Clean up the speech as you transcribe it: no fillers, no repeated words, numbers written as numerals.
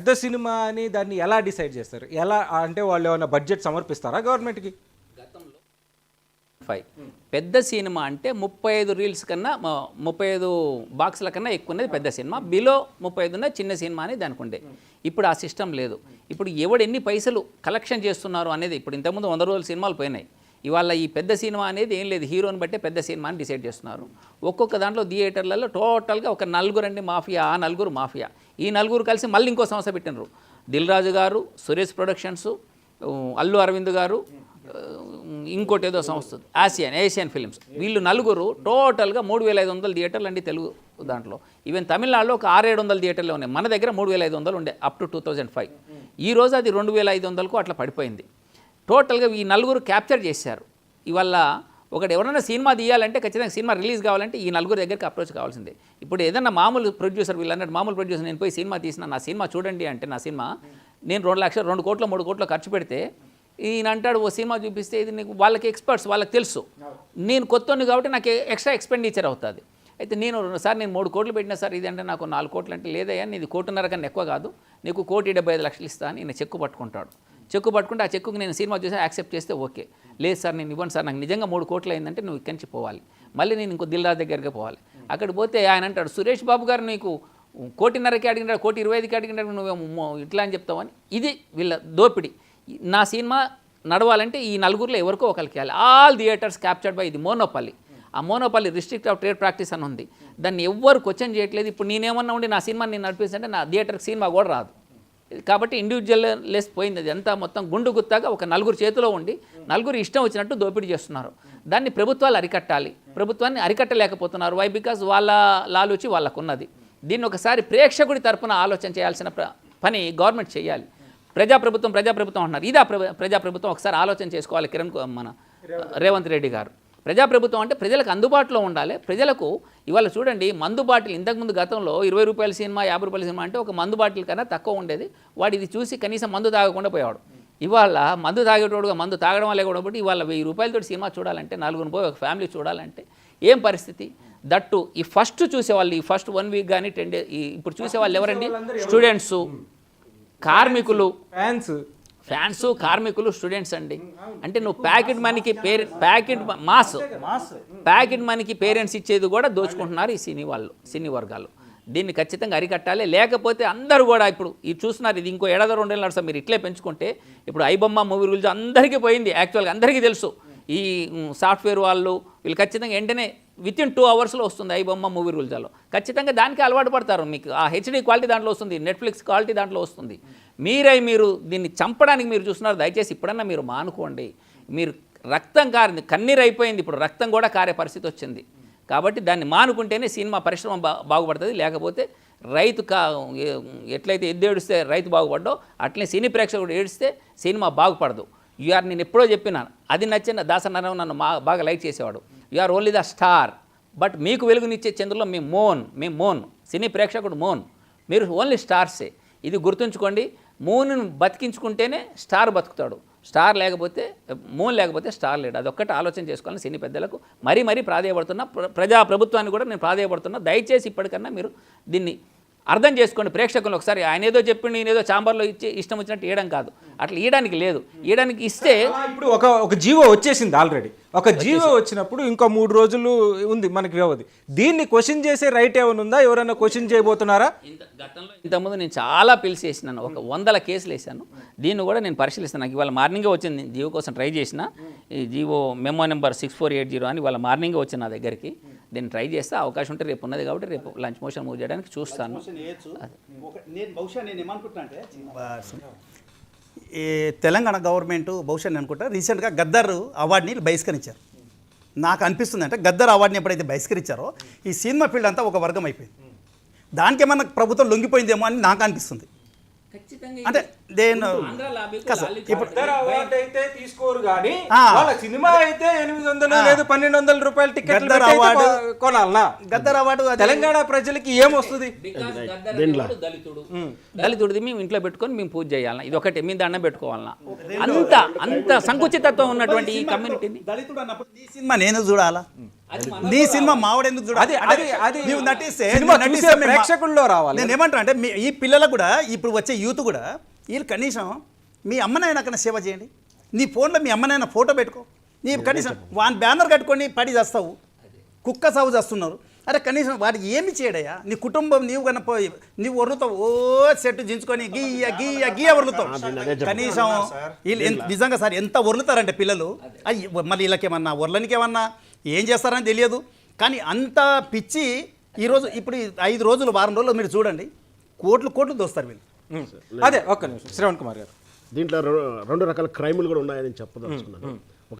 పెద్ద సినిమా అని దాన్ని ఎలా డిసైడ్ చేస్తారు? ఎలా అంటే వాళ్ళు ఏమైనా బడ్జెట్ సమర్పిస్తారా గవర్నమెంట్కి? గతంలో 5 పెద్ద సినిమా అంటే 35 రీల్స్ కన్నా 35 బాక్సుల కన్నా ఎక్కువ ఉన్నది పెద్ద సినిమా, బిలో 35 ఉన్నది చిన్న సినిమా అని దానికి ఉండే. ఇప్పుడు ఆ సిస్టమ్ లేదు. ఇప్పుడు ఎవడు ఎన్ని పైసలు కలెక్షన్ చేస్తున్నారు అనేది, ఇప్పుడు ఇంతకుముందు 100 రోజుల సినిమాలు పోయినాయి. ఇవాళ ఈ పెద్ద సినిమా అనేది ఏం లేదు, హీరోని బట్టే పెద్ద సినిమా అని డిసైడ్ చేస్తున్నారు. ఒక్కొక్క దాంట్లో థియేటర్లలో టోటల్గా ఒక నలుగురండి మాఫియా, ఆ నలుగురు మాఫియా. ఈ నలుగురు కలిసి మళ్ళీ ఇంకో సంస్థ పెట్టినారు. దిల్ రాజు గారు, సురేష్ ప్రొడక్షన్స్, అల్లు అరవింద్ గారు, ఇంకోటి ఏదో సంస్థ ఏషియన్ ఫిలిమ్స్. వీళ్ళు నలుగురు టోటల్గా 3500 థియేటర్లు అండి తెలుగు దాంట్లో. ఈవెన్ తమిళనాడులో ఒక 600-700 థియేటర్లు ఉన్నాయి. మన దగ్గర 3500 ఉండే అప్ టు 2005. ఈరోజు అది 2500కు అట్లా పడిపోయింది. టోటల్గా ఈ నలుగురు క్యాప్చర్ చేశారు. ఇవల్ల ఒకటి ఎవరైనా సినిమా తీయాలంటే ఖచ్చితంగా సినిమా రిలీజ్ కావాలంటే ఈ నలుగురు దగ్గరికి అప్రోచ్ కావాల్సిందే. ఇప్పుడు ఏదన్నా మామూలు ప్రొడ్యూసర్, వీళ్ళన్నట్టు మామూలు ప్రొడ్యూసర్ నేను పోయి సినిమా తీసిన, నా సినిమా చూడండి అంటే, నా సినిమా నేను 2 లక్షలు 2 కోట్లు 3 కోట్లు ఖర్చు పెడితే ఈయన అంటాడు ఓ సినిమా చూపిస్తే ఇది నీకు, వాళ్ళకి ఎక్స్పర్ట్స్, వాళ్ళకి తెలుసు నేను కొత్తోని కాబట్టి నాకు ఎక్స్ట్రా ఎక్స్పెండిచర్ అవుతుంది. అయితే నేను 3 కోట్లు పెట్టినా సార్, ఇది అంటే నాకు 4 కోట్లు అంటే, లేదయ్యా నీది 1.5 కోటి కన్నా ఎక్కువ కాదు, నీకు 1,75,00,000 ఇస్తా అని ఈయన చెక్కు పట్టుకుంటాడు. చెక్కు పట్టుకుంటే ఆ చెక్కుకి నేను సినిమా చూసి యాక్సెప్ట్ చేస్తే ఓకే, లేదు సార్ నేను ఇవ్వండి సార్, నాకు నిజంగా 3 కోట్లు అయిందంటే నువ్వు ఇక్కడి నుంచి పోవాలి. మళ్ళీ నేను ఇంకో దిల్ రాజు దగ్గరికి పోవాలి. అక్కడికి పోతే ఆయన అంటాడు సురేష్ బాబు గారు నీకు 1,50,00,000కి అడిగినాడు, 1,25,00,000కి అడిగినాడు, నువ్వు ఇట్లా అని చెప్తావని. ఇది వీళ్ళ దోపిడి. నా సినిమా నడవాలంటే ఈ నలుగురిలో ఎవరికో ఒకరికి వెళ్ళాలి. ఆల్ థియేటర్స్ క్యాప్చర్డ్ బై ఇది మోనోపల్లి. ఆ monopoly restrict of trade practice అని ఉంది. దాన్ని ఎవ్వరు క్వశ్చన్ చేయట్లేదు. ఇప్పుడు నేనేమన్నా ఉండి నా సినిమాని నేను నడిపిస్తుంటే నా థియేటర్కి సినిమా కూడా రాదు. కాబట్టి ఇండివిజువల్ లెస్ పోయింది. అది అంతా మొత్తం గుండు గుత్తాగా ఒక నలుగురు చేతిలో ఉండి నలుగురు ఇష్టం వచ్చినట్టు దోపిడీ చేస్తున్నారు. దాన్ని ప్రభుత్వాలు అరికట్టాలి. ప్రభుత్వాన్ని అరికట్టలేకపోతున్నారు. వై? బికాజ్ వాళ్ళ లాలూచి వాళ్ళకున్నది. దీన్ని ఒకసారి ప్రేక్షకుడి తరపున ఆలోచన చేయాల్సిన పని గవర్నమెంట్ చేయాలి. ప్రజాప్రభుత్వం అంటున్నారు. ఇదా ప్రజాప్రభుత్వం? ఒకసారి ఆలోచన చేసుకోవాలి మన రేవంత్ రెడ్డి గారు. ప్రజాప్రభుత్వం అంటే ప్రజలకు అందుబాటులో ఉండాలి. ప్రజలకు ఇవాళ చూడండి, మందు బాటిల్ ఇంతకుముందు గతంలో 20 రూపాయల సినిమా, 50 రూపాయల సినిమా అంటే ఒక మందు బాటిల్ కన్నా తక్కువ ఉండేది. వాడు ఇది చూసి కనీసం మందు తాగకుండా పోయేవాడు. ఇవాళ మందు తాగేటోడుగా మందు తాగడం వల్లే కూడా బట్టి ఇవాళ 1000 రూపాయలతో సినిమా చూడాలంటే, 4 పోయి ఒక ఫ్యామిలీ చూడాలంటే ఏం పరిస్థితి? దట్టు ఈ ఫస్ట్ చూసేవాళ్ళు, ఈ ఫస్ట్ 1 వీక్ కానీ 10 డేస్ ఇప్పుడు చూసేవాళ్ళు ఎవరండి? స్టూడెంట్స్, కార్మికులు, ఫ్యాన్స్, కార్మికులు, స్టూడెంట్స్ అండి. అంటే నువ్వు ప్యాకెట్ మనీకి ప్యాకెట్ మనీకి పేరెంట్స్ ఇచ్చేది కూడా దోచుకుంటున్నారు ఈ సినీ వర్గాలు. దీన్ని ఖచ్చితంగా అరికట్టాలి. లేకపోతే అందరూ కూడా ఇప్పుడు ఇది చూస్తున్నారు. ఇది ఇంకో 2 ఏళ్ళ నడుస్తుంది. మీరు ఇట్లే పెంచుకుంటే ఇప్పుడు ఐబొమ్మ మూవీ రూల్స్ అందరికీ పోయింది. యాక్చువల్గా అందరికీ తెలుసు. ఈ సాఫ్ట్వేర్ వాళ్ళు వీళ్ళు ఖచ్చితంగా వెంటనే వితిన్ 2 అవర్స్లో వస్తుంది ఐబొమ్మ మూవీ రూల్స్లో. ఖచ్చితంగా దానికి అలవాటు పడతారు. మీకు ఆ హెచ్డీ క్వాలిటీ దాంట్లో వస్తుంది, నెట్ఫ్లిక్స్ క్వాలిటీ దాంట్లో వస్తుంది. మీరు దీన్ని చంపడానికి మీరు చూస్తున్నారు. దయచేసి ఇప్పుడన్నా మీరు మానుకోండి. మీరు రక్తం కారింది, కన్నీరు అయిపోయింది, ఇప్పుడు రక్తం కూడా కారే పరిస్థితి వచ్చింది. కాబట్టి దాన్ని మానుకుంటేనే సినిమా పరిశ్రమ బాగుపడుతుంది. లేకపోతే రైతు ఎట్లయితే ఎద్దు ఏడిస్తే రైతు బాగుపడ్డో అట్లనే సినీ ప్రేక్షకుడు ఏడిస్తే సినిమా బాగుపడదు. నేను ఎప్పుడో చెప్పినాను, అది నచ్చిన దాసనారాయణ నన్ను బాగా లైక్ చేసేవాడు. Are only the star, but మీకు వెలుగునిచ్చే చంద్రులో మేము మోన్, సినీ ప్రేక్షకుడు మోన్, మీరు ఓన్లీ స్టార్సే. ఇది గుర్తుంచుకోండి. మూన్ బతికించుకుంటేనే స్టార్ బతుకుతాడు. స్టార్ లేకపోతే, మూన్ లేకపోతే స్టార్ లేడు. అదొక్కటి ఆలోచన చేసుకోవాలని సినీ పెద్దలకు మరీ ప్రాధేయపడుతున్నా. ప్రభుత్వాన్ని కూడా నేను ప్రాధేయపడుతున్నా. దయచేసి ఇప్పటికన్నా మీరు దీన్ని అర్థం చేసుకోండి. ప్రేక్షకులు ఒకసారి ఆయన ఏదో చెప్పిండు, ఈయనేదో చాంబర్లో ఇష్టం వచ్చినట్టు ఇవ్వడం కాదు. అట్లా ఇవ్వడానికి లేదు. ఇవ్వడానికి ఇస్తే ఇప్పుడు ఒక జీవో వచ్చేసింది ఆల్రెడీ. ఒక జీవో వచ్చినప్పుడు ఇంకో 3 రోజులు ఉంది మనకి వ్యవధి. దీన్ని క్వశ్చన్ చేసే రైట్ ఏమైనా ఉందా? ఎవరైనా క్వశ్చన్ చేయబోతున్నారా? ఇంతకుముందు నేను చాలా పిల్స్ వేసినాను, ఒక 100 కేసులు వేసాను. దీన్ని కూడా నేను పరిశీలిస్తాను. నాకు ఇవాళ మార్నింగే వచ్చింది. జీవో కోసం ట్రై చేసిన. ఈ జీవో మెమో నెంబర్ 6480 అని ఇవాళ మార్నింగే వచ్చింది నా దగ్గరికి. దీన్ని ట్రై చేస్తే అవకాశం ఉంటే రేపు ఉన్నది కాబట్టి రేపు లంచ్ మోషన్ మూవ్ చేయడానికి చూస్తాను. నేను ఏమనుకుంటున్నా అంటే, ఈ తెలంగాణ గవర్నమెంట్ బహుశా నేను అనుకుంటా రీసెంట్గా గద్దర్ అవార్డుని బహిష్కరించారు. నాకు అనిపిస్తుంది అంటే గద్దర్ అవార్డుని ఎప్పుడైతే బహిష్కరించారో ఈ సినిమా ఫీల్డ్ అంతా ఒక వర్గం అయిపోయింది. దానికి ఏమన్నా ప్రభుత్వం లొంగిపోయిందేమో అని నాకు అనిపిస్తుంది. అంటే నేను అయితే తీసుకోరు కానీ సినిమా అయితే 800 లేదు 1200 రూపాయల టికెట్ కొనాలనా? గద్దర్ అవార్డు తెలంగాణ ప్రజలకి ఏమొస్తుంది? దళితుడిది మేము ఇంట్లో పెట్టుకొని మేము పూజ చేయాలన్నా, ఇది ఒకటి మేము దండం పెట్టుకోవాలన్నా, అంత సంకుచితత్వం ఉన్నటువంటి ఈ కమ్యూనిటీని దళితుడు అన్నప్పుడు ఈ సినిమా నేను చూడాలా? నీ సినిమా మావాడెందుకు చూడ అది అంటే అది నువ్వు నటిస్తే సినిమా నువ్వు చూసే నటిస్తే మేము ప్రేక్షకుల్లో రావాలి. నేను ఏమంటాను అంటే ఈ పిల్లలకు కూడా ఇప్పుడు వచ్చే యూత్ కూడా వీళ్ళు కనీసం మీ అమ్మనైనా కన్నా సేవ చేయండి. నీ ఫోన్లో మీ అమ్మనైనా ఫోటో పెట్టుకో. నీ కనీసం వాని బ్యానర్ కట్టుకొని పడి చేస్తావు, కుక్క సాగు చేస్తున్నారు. అరే కనీసం వాడికి ఏమి చేయడయ్యా? నీ కుటుంబం నీవు కన్నా పోయి నీవు వరులుతావు, ఓ సెట్ దించుకొని గీయ వరులుతావు. కనీసం వీళ్ళు నిజంగా సార్ ఎంత వరులుతారంటే పిల్లలు. అయ్యి మళ్ళీ వీళ్ళకేమన్నా వరలనికేమన్నా ఏం చేస్తారని తెలియదు. కానీ అంత పిచ్చి ఈరోజు ఇప్పుడు 5 రోజులు వారం రోజులు మీరు చూడండి, కోట్లు దోస్తారు వీళ్ళు. అదే ఒక్క నిమిషం శ్రవణ్ కుమార్ గారు. దీంట్లో 2 రకాల క్రైములు కూడా ఉన్నాయని చెప్పదలుచుకున్నాను.